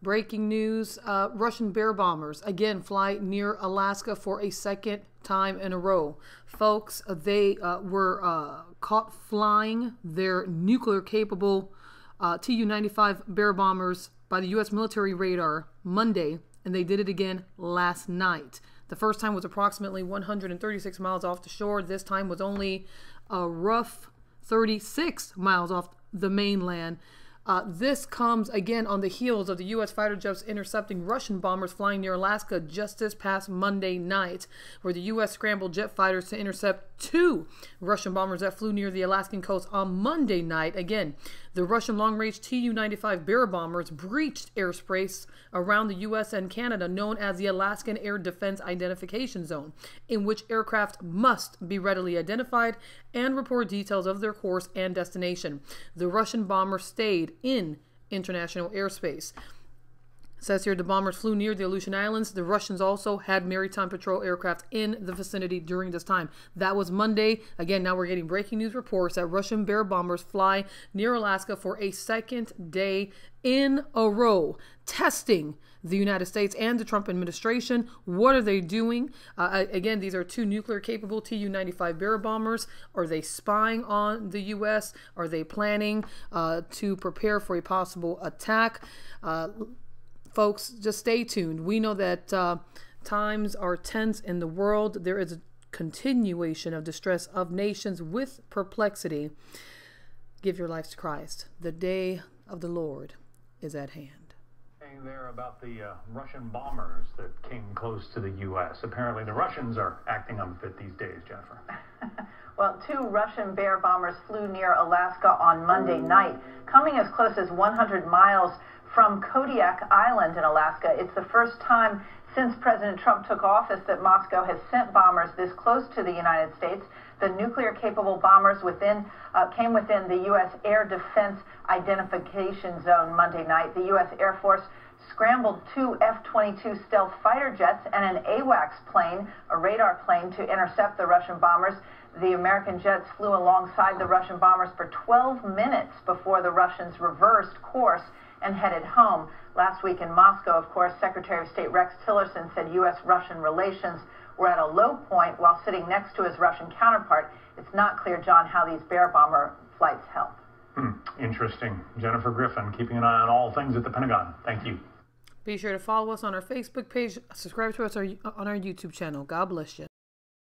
Breaking news, Russian bear bombers again fly near Alaska for a second time in a row. Folks, they were caught flying their nuclear-capable Tu-95 bear bombers by the U.S. military radar Monday, and they did it again last night. The first time was approximately 136 miles off the shore. This time was only a rough 36 miles off the mainland. This comes again on the heels of the U.S. fighter jets intercepting Russian bombers flying near Alaska just this past Monday night, where the U.S. scrambled jet fighters to intercept 2 Russian bombers that flew near the Alaskan coast on Monday night. Again, the Russian long-range Tu-95 bear bombers breached airspace around the U.S. and Canada known as the Alaskan Air Defense Identification Zone, in which aircraft must be readily identified and report details of their course and destination. The Russian bombers stayed in international airspace. It says here the bombers flew near the Aleutian Islands. The Russians also had maritime patrol aircraft in the vicinity during this time. That was Monday. Again, now we're getting breaking news reports that Russian bear bombers fly near Alaska for a second day in a row, testing the United States and the Trump administration. What are they doing? Again, these are 2 nuclear-capable Tu-95 bear bombers. Are they spying on the U.S.? Are they planning to prepare for a possible attack? Folks, just stay tuned. We know that times are tense in the world. There is a continuation of distress of nations with perplexity. Give your lives to Christ. The day of the Lord is at hand. There about the Russian bombers that came close to the U.S. Apparently the Russians are acting unfit these days, Jennifer. Well, 2 Russian bear bombers flew near Alaska on Monday night, coming as close as 100 miles from Kodiak Island in Alaska. It's the first time since President Trump took office that Moscow has sent bombers this close to the United States. The nuclear-capable bombers came within the U.S. Air Defense Identification Zone Monday night. The U.S. Air Force scrambled 2 F-22 stealth fighter jets and an AWACS plane, a radar plane, to intercept the Russian bombers. The American jets flew alongside the Russian bombers for 12 minutes before the Russians reversed course and headed home. Last week in Moscow, of course, Secretary of State Rex Tillerson said U.S.-Russian relations were at a low point while sitting next to his Russian counterpart. It's not clear, John, how these bear bomber flights help. Interesting. Jennifer Griffin, keeping an eye on all things at the Pentagon. Thank you. Be sure to follow us on our Facebook page. Subscribe to us on our YouTube channel. God bless you.